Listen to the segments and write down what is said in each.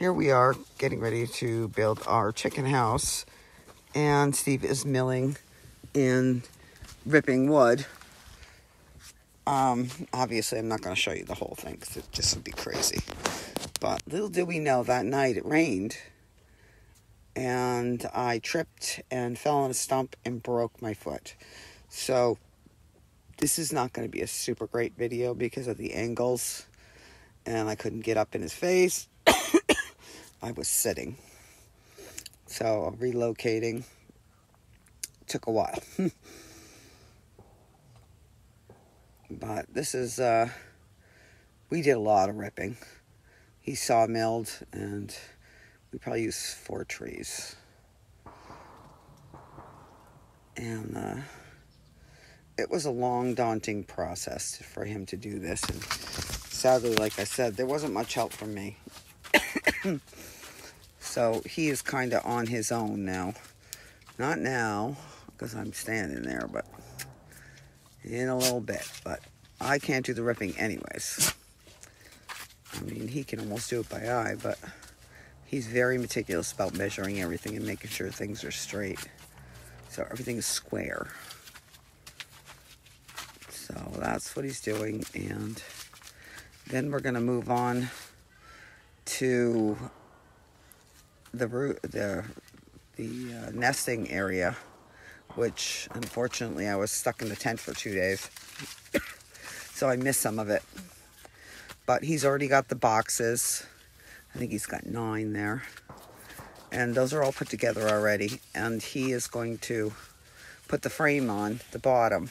Here we are getting ready to build our chicken house, and Steve is milling and ripping wood. Obviously I'm not going to show you the whole thing because it just would be crazy. But little did we know that night it rained, and I tripped and fell on a stump and broke my foot. So this is not going to be a super great video because of the angles, and I couldn't get up in his face. I was sitting. So relocating took a while. But this is, we did a lot of ripping. He sawmilled, and we probably used 4 trees. And it was a long, daunting process for him to do this. And sadly, like I said, there wasn't much help from me. So he is kind of on his own now. Not now, because I'm standing there, but in a little bit. But I can't do the ripping anyways. I mean, he can almost do it by eye, but he's very meticulous about measuring everything and making sure things are straight. So everything is square. So that's what he's doing. And then we're going to move on to the nesting area, which unfortunately I was stuck in the tent for 2 days. So I missed some of it. But he's already got the boxes. I think he's got 9 there. And those are all put together already. And he is going to put the frame on the bottom.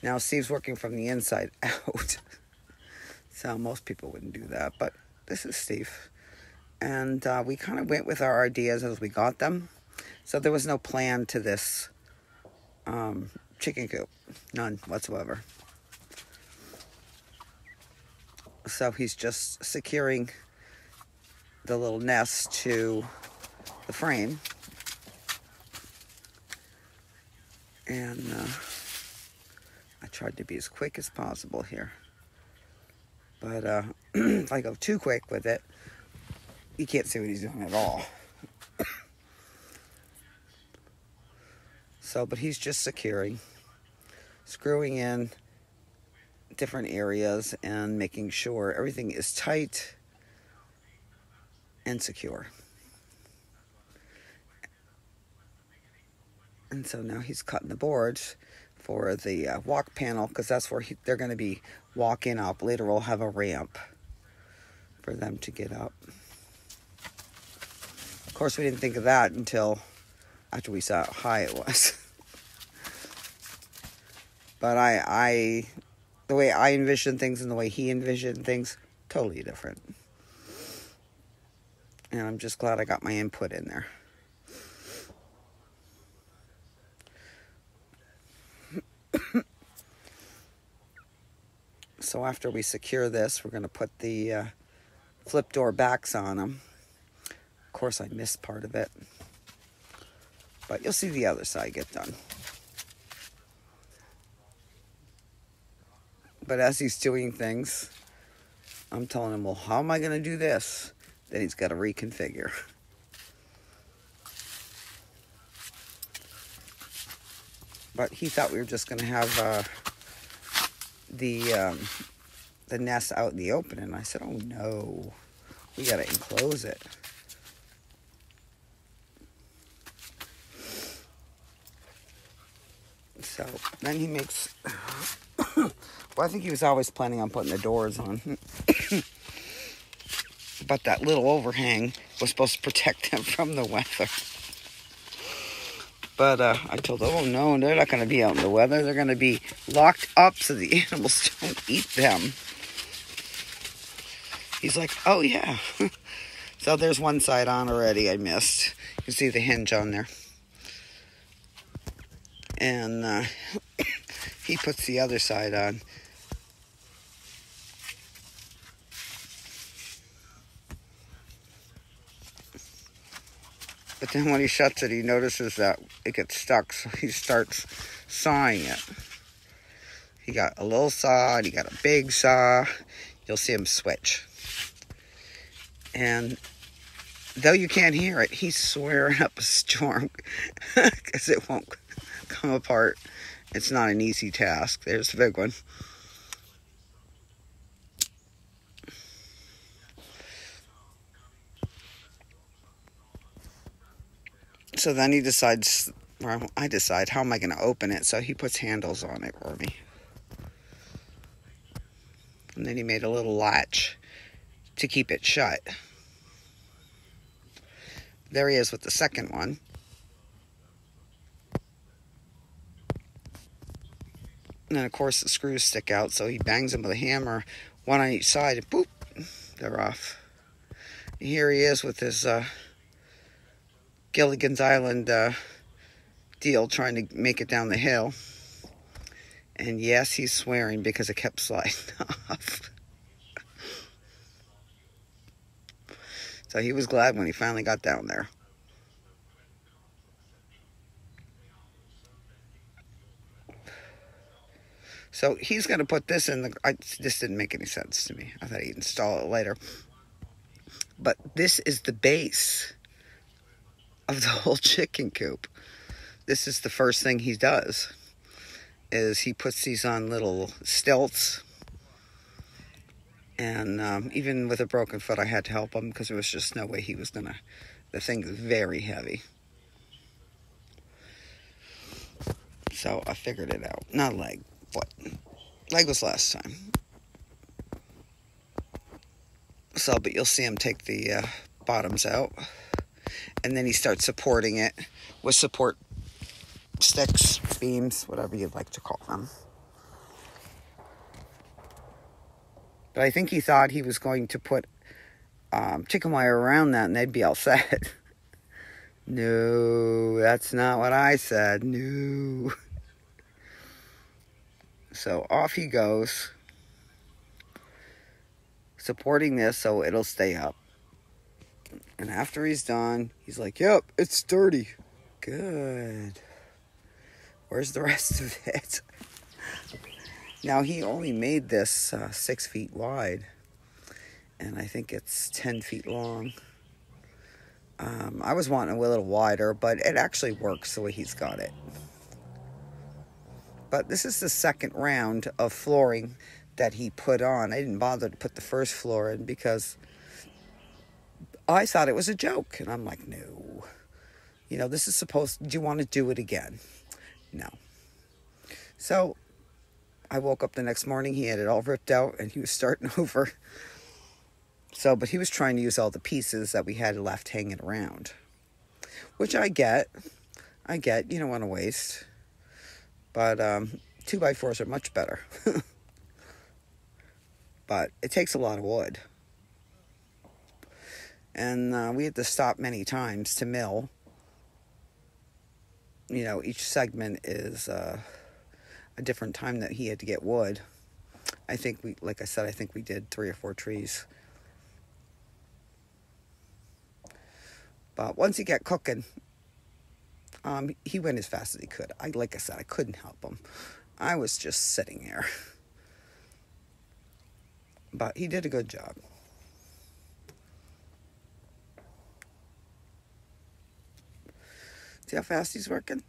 Now Steve's working from the inside out. So most people wouldn't do that, but this is Steve. And we kind of went with our ideas as we got them. So there was no plan to this chicken coop. None whatsoever. So he's just securing the little nest to the frame. And I tried to be as quick as possible here. But if I go too quick with it, you can't see what he's doing at all. So, but he's just securing, screwing in different areas and making sure everything is tight and secure. And so now he's cutting the boards for the walk panel, because that's where they're going to be walking up. Later we'll have a ramp for them to get up. Of course, we didn't think of that until after we saw how high it was. But the way I envision things and the way he envisioned things, totally different. And I'm just glad I got my input in there. So after we secure this, we're going to put the flip door backs on them. Of course, I missed part of it. But you'll see the other side get done. But as he's doing things, I'm telling him, well, how am I going to do this? Then he's got to reconfigure. But he thought we were just going to have the nest out in the open. And I said, oh, no. We got to enclose it. So then he makes... Well, I think he was always planning on putting the doors on. But that little overhang was supposed to protect them from the weather. But I told him, oh no, they're not going to be out in the weather. They're going to be locked up so the animals don't eat them. He's like, oh yeah. So there's one side on already I missed. You can see the hinge on there. And he puts the other side on. But then when he shuts it, he notices that it gets stuck, so he starts sawing it. He got a little saw, and he got a big saw. You'll see him switch. And though you can't hear it, he's swearing up a storm because it won't come apart. It's not an easy task. There's the big one. So then he decides, well, I decide, how am I going to open it? So he puts handles on it for me. And then he made a little latch to keep it shut. There he is with the second one. And then, of course, the screws stick out, so he bangs them with a hammer, one on each side, and boop, they're off. And here he is with his Gilligan's Island deal, trying to make it down the hill. And yes, he's swearing because it kept sliding off. So he was glad when he finally got down there. So he's going to put this in the... this didn't make any sense to me. I thought he'd install it later. But this is the base of the whole chicken coop. This is the first thing he does, is he puts these on little stilts. And even with a broken foot, I had to help him because there was just no way he was going to... The thing's very heavy. So I figured it out. Not leg, foot. Leg was last time. So, but you'll see him take the bottoms out. And then he starts supporting it with support sticks, beams, whatever you'd like to call them. But I think he thought he was going to put chicken wire around that and they'd be all set. No, that's not what I said. No. So off he goes, supporting this so it'll stay up. And after he's done, he's like, yep, it's sturdy. Good. Where's the rest of it? Now, he only made this 6 feet wide. And I think it's 10 feet long. I was wanting a little wider, but it actually works the way he's got it. But this is the second round of flooring that he put on. I didn't bother to put the first floor in because I thought it was a joke. And I'm like, no. You know, this is supposed... Do you want to do it again? No. So I woke up the next morning. He had it all ripped out and he was starting over. So, but he was trying to use all the pieces that we had left hanging around. Which I get. You don't want to waste. But 2x4s are much better. But it takes a lot of wood. And we had to stop many times to mill. You know, each segment is a different time that he had to get wood. I think like I said, I think we did 3 or 4 trees. But once he got cooking, he went as fast as he could. Like I said, I couldn't help him. I was just sitting there. But he did a good job. See how fast he's working?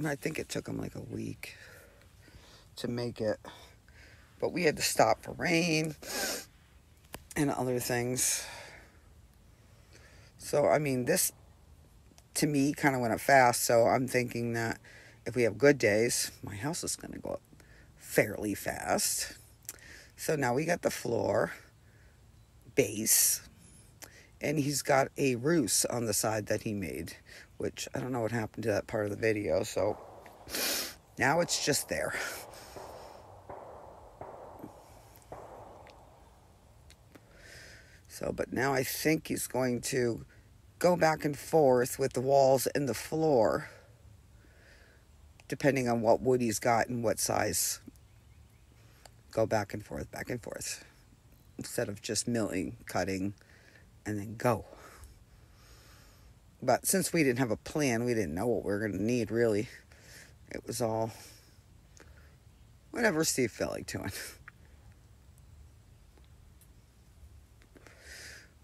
I think it took him like a week to make it. But we had to stop for rain and other things. So, I mean, this, to me, kind of went up fast. So I'm thinking that if we have good days, my house is going to go up fairly fast. So now we got the floor base. And he's got a roost on the side that he made, which I don't know what happened to that part of the video. So now it's just there. So, but now I think he's going to go back and forth with the walls and the floor, depending on what wood he's got and what size. Go back and forth, instead of just milling, cutting, and then go. But since we didn't have a plan, we didn't know what we were going to need, really. It was all whatever Steve felt like doing.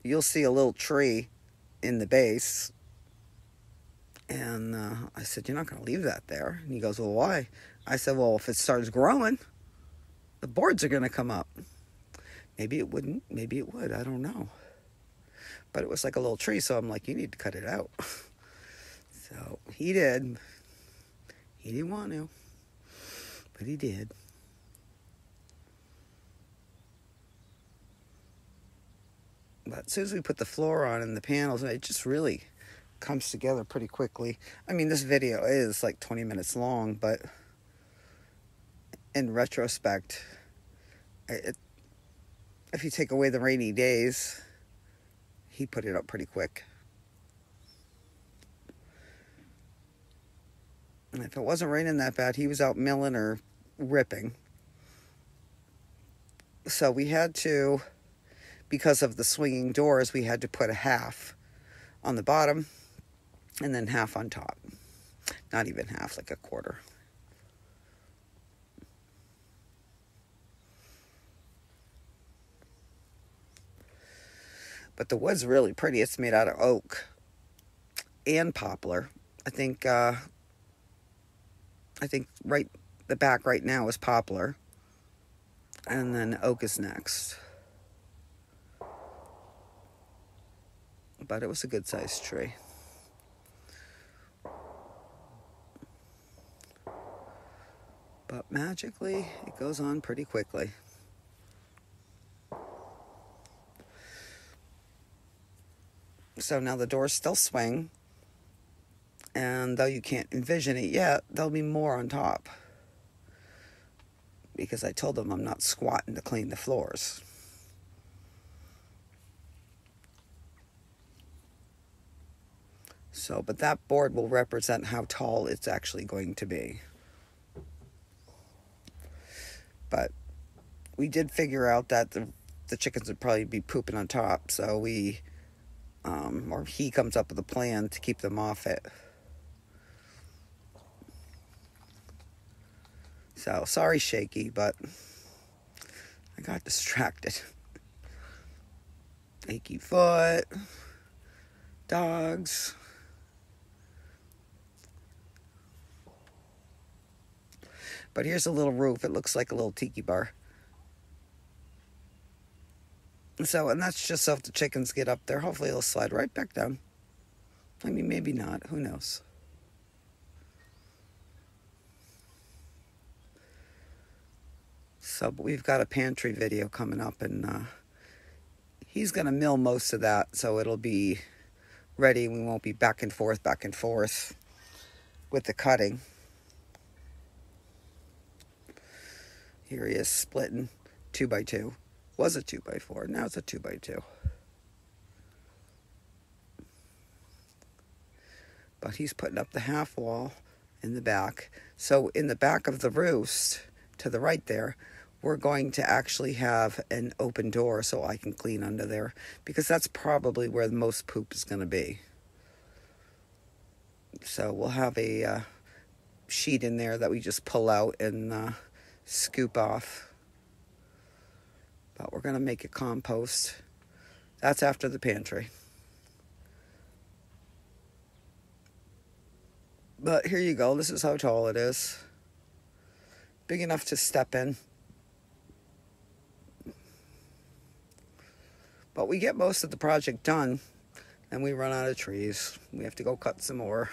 you'll see a little tree in the base. And I said, you're not going to leave that there. And he goes, well, why? I said, well, if it starts growing, the boards are going to come up. Maybe it wouldn't. Maybe it would. I don't know. But it was like a little tree, so I'm like, you need to cut it out. So he did. He didn't want to, but he did. But as soon as we put the floor on and the panels, it just really comes together pretty quickly. I mean, this video is like 20 minutes long, but in retrospect, if you take away the rainy days, he put it up pretty quick. And if it wasn't raining that bad, he was out milling or ripping. So we had to, because of the swinging doors, we had to put a half on the bottom and then half on top. Not even half, like a quarter. But the wood's really pretty. It's made out of oak and poplar. I think right the back right now is poplar, and then oak is next. But it was a good sized tree. But magically, it goes on pretty quickly. So now the doors still swing, and though you can't envision it yet, there'll be more on top. Because I told them I'm not squatting to clean the floors. So, but that board will represent how tall it's actually going to be. But we did figure out that the chickens would probably be pooping on top, so or he comes up with a plan to keep them off it. So, sorry, Shaky, but I got distracted. Achy foot, dogs. But here's a little roof. It looks like a little tiki bar. So, and that's just so if the chickens get up there, hopefully they'll slide right back down. I mean, maybe not. Who knows? So, but we've got a pantry video coming up, and he's going to mill most of that, so it'll be ready. We won't be back and forth with the cutting. Here he is splitting 2x2. Was a 2x4. Now it's a 2x2. But he's putting up the half wall in the back. So in the back of the roost, to the right there, we're going to actually have an open door so I can clean under there, because that's probably where the most poop is going to be. So we'll have a sheet in there that we just pull out and scoop off. But we're going to make it compost. That's after the pantry. But here you go. This is how tall it is. Big enough to step in. But we get most of the project done, and we run out of trees. We have to go cut some more.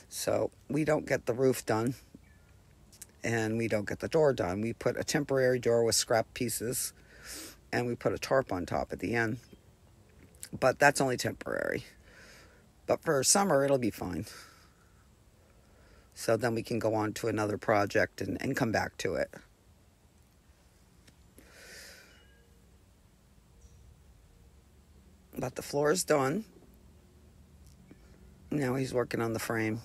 So we don't get the roof done, and we don't get the door done. We put a temporary door with scrap pieces, and we put a tarp on top at the end. But that's only temporary. But for summer, it'll be fine. So then we can go on to another project and come back to it. But the floor is done. Now he's working on the frame.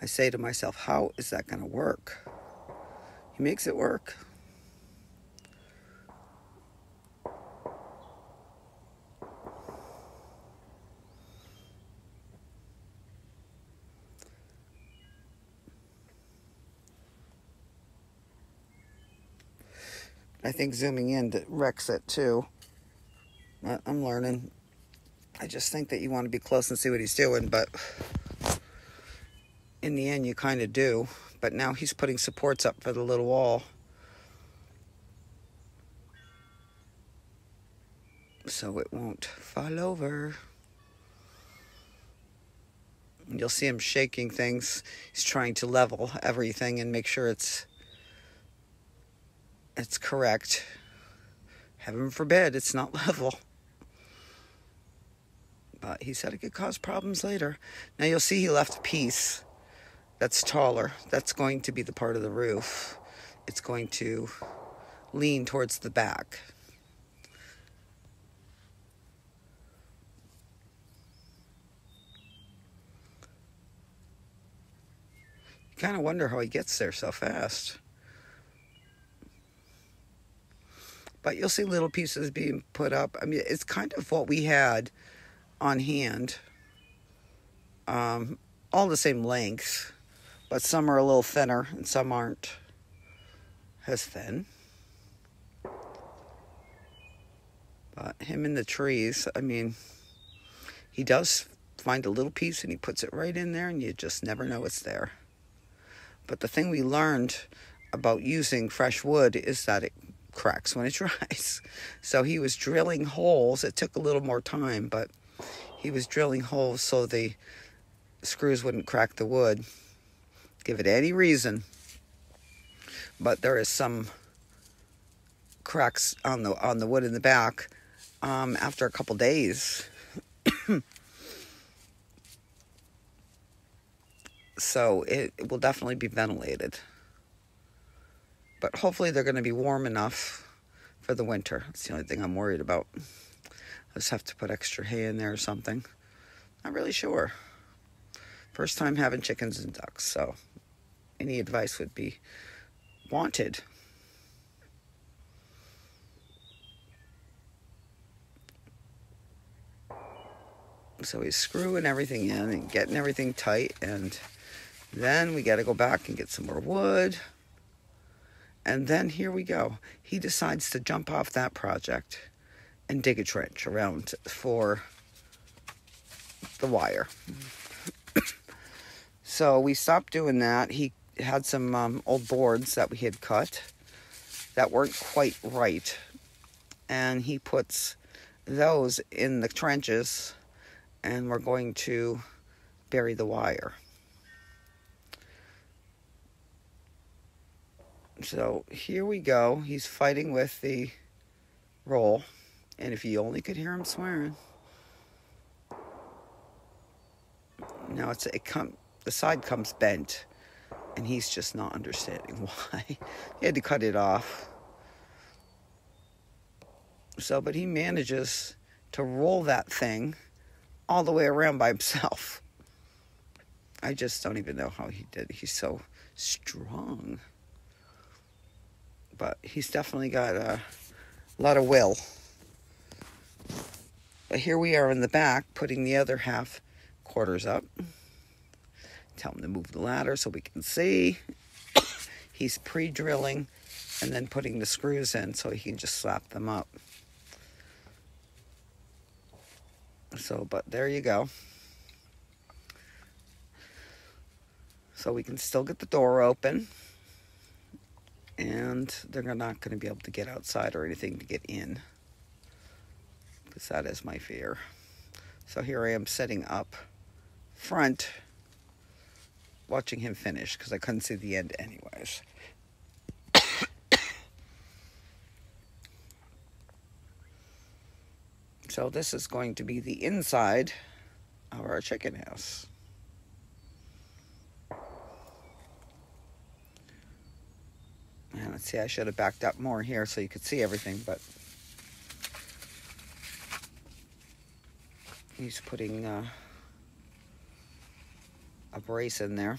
I say to myself, how is that going to work? He makes it work. I think zooming in wrecks it too. I'm learning. I just think that you want to be close and see what he's doing, but in the end you kind of do. But now he's putting supports up for the little wall. So it won't fall over. You'll see him shaking things. He's trying to level everything and make sure it's correct. Heaven forbid it's not level. But he said it could cause problems later. Now you'll see he left a piece that's taller. That's going to be the part of the roof. It's going to lean towards the back. You kind of wonder how he gets there so fast. But you'll see little pieces being put up. I mean, it's kind of what we had on hand. All the same length, but some are a little thinner and some aren't as thin. But him in the trees, I mean, he does find a little piece and he puts it right in there and you just never know it's there. But the thing we learned about using fresh wood is that it cracks when it dries. So he was drilling holes. It took a little more time, but he was drilling holes so the screws wouldn't crack the wood. Give it any reason. But there is some cracks on the wood in the back after a couple days. So it will definitely be ventilated. But hopefully they're going to be warm enough for the winter. That's the only thing I'm worried about. I just have to put extra hay in there or something. Not really sure. First time having chickens and ducks, so any advice would be wanted. So he's screwing everything in and getting everything tight, and then we got to go back and get some more wood. And then here we go. He decides to jump off that project and dig a trench around for the wire. So we stopped doing that. He had some old boards that we had cut that weren't quite right. And he puts those in the trenches, and we're going to bury the wire. So here we go. He's fighting with the roll. And if you only could hear him swearing. Now the side comes bent. And he's just not understanding why. He had to cut it off. So, but he manages to roll that thing all the way around by himself. I just don't even know how he did it. He's so strong. But he's definitely got a lot of will. But here we are in the back, putting the other half quarters up. Tell him to move the ladder so we can see. He's pre-drilling and then putting the screws in so he can just slap them up. So, but there you go. So we can still get the door open. And they're not going to be able to get outside or anything to get in. Because that is my fear. So here I am setting up front, watching him finish, because I couldn't see the end anyways. So this is going to be the inside of our chicken house. And let's see, I should have backed up more here so you could see everything, but he's putting a brace in there.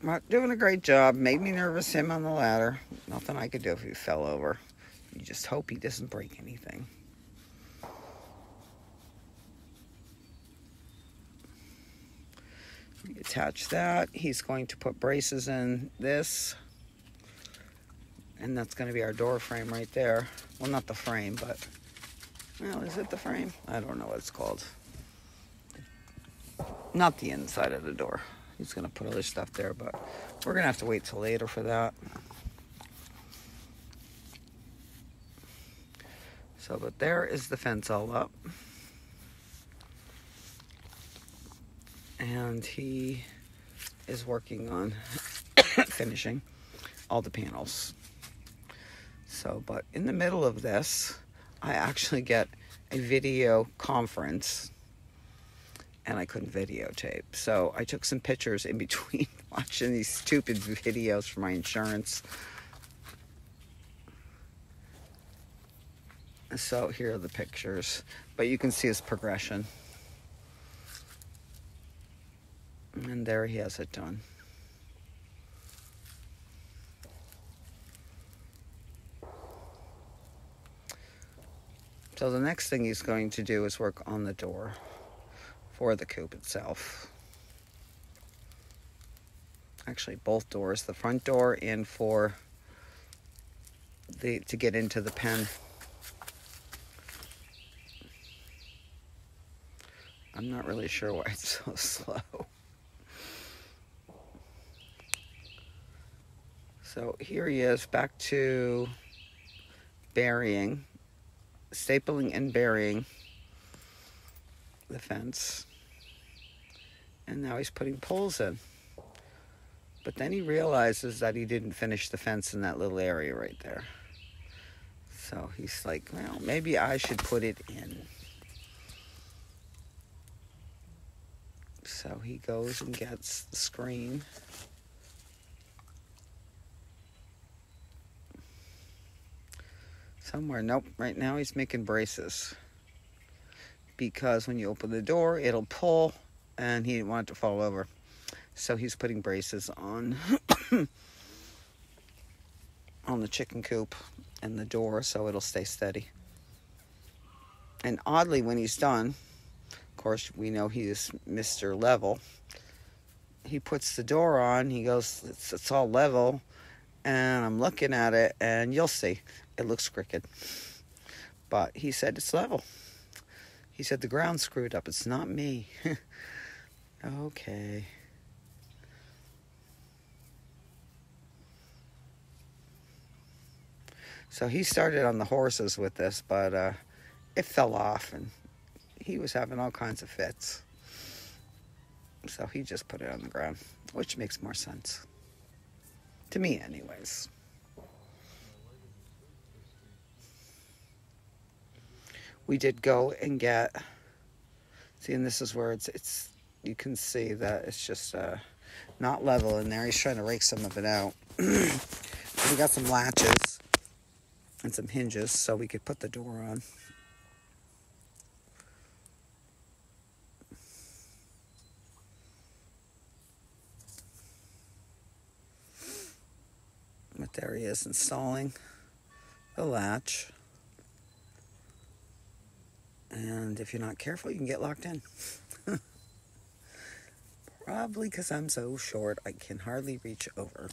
Not doing a great job. Made me nervous, him on the ladder. Nothing I could do if he fell over. You just hope he doesn't break anything. Attach that. He's going to put braces in this. And that's going to be our door frame right there. Well, not the frame, but... Well, is it the frame? I don't know what it's called. Not the inside of the door. He's going to put other stuff there, but we're going to have to wait till later for that. So, but there is the fence all up. And he is working on finishing all the panels. So, but in the middle of this, I actually get a video conference, and I couldn't videotape. So I took some pictures in between watching these stupid videos for my insurance. So here are the pictures, but you can see his progression. And there he has it done. So the next thing he's going to do is work on the door for the coop itself. Actually, both doors, the front door and for to get into the pen. I'm not really sure why it's so slow. So here he is, back to burying, stapling and burying the fence. And now he's putting poles in. But then he realizes that he didn't finish the fence in that little area right there. So he's like, well, maybe I should put it in. So he goes and gets the screen. Somewhere, nope, right now he's making braces. Because when you open the door, it'll pull, and he didn't want it to fall over. So he's putting braces on on the chicken coop and the door so it'll stay steady. And oddly, when he's done, of course, we know he is Mr. Level. He puts the door on, he goes, it's all level, and I'm looking at it, and you'll see, it looks crooked. But he said it's level. He said the ground's screwed up, it's not me. Okay. So he started on the horses with this, but it fell off, and he was having all kinds of fits. So he just put it on the ground, which makes more sense. To me, anyways. We did go and get, see, and this is where it's you can see that it's just not level in there. He's trying to rake some of it out. We got some latches and some hinges so we could put the door on. But there he is installing the latch. And if you're not careful, you can get locked in. Probably because I'm so short, I can hardly reach over.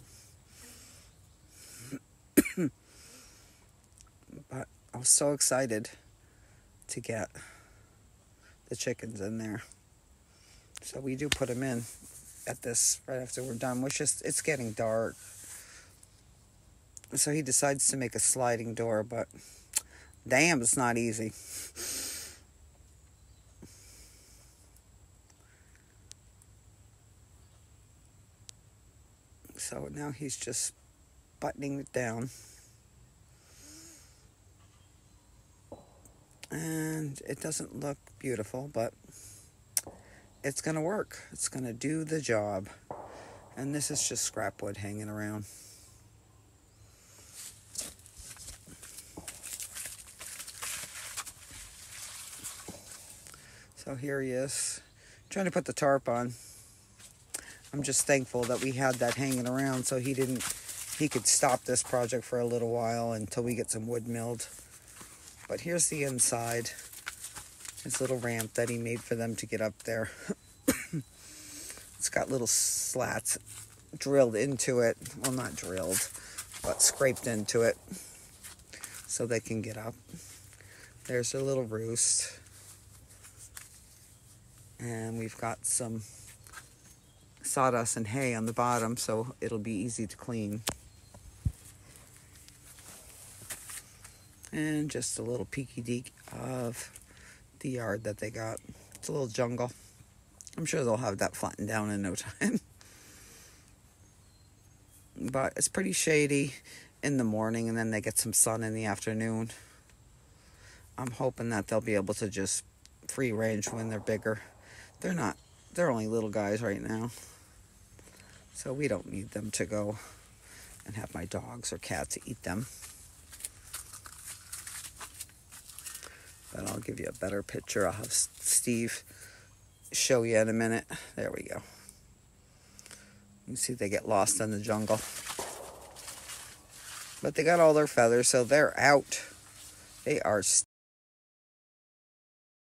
But I was so excited to get the chickens in there. So we do put them in at this right after we're done, which is, it's getting dark. So he decides to make a sliding door, but damn, it's not easy. So now he's just buttoning it down. And it doesn't look beautiful, but it's going to work. It's going to do the job. And this is just scrap wood hanging around. So here he is, trying to put the tarp on. I'm just thankful that we had that hanging around so he could stop this project for a little while until we get some wood milled. But here's the inside. His little ramp that he made for them to get up there. It's got little slats drilled into it. Well, not drilled, but scraped into it so they can get up. There's their little roost. And we've got some sawdust and hay on the bottom, so it'll be easy to clean. And just a little peeky-deek of the yard that they got. It's a little jungle. I'm sure they'll have that flattened down in no time. But it's pretty shady in the morning, and then they get some sun in the afternoon. I'm hoping that they'll be able to just free range when they're bigger. They're only little guys right now. So we don't need them to go and have my dogs or cats eat them. But I'll give you a better picture. I'll have Steve show you in a minute. There we go. You see they get lost in the jungle. But they got all their feathers, so they're out. They are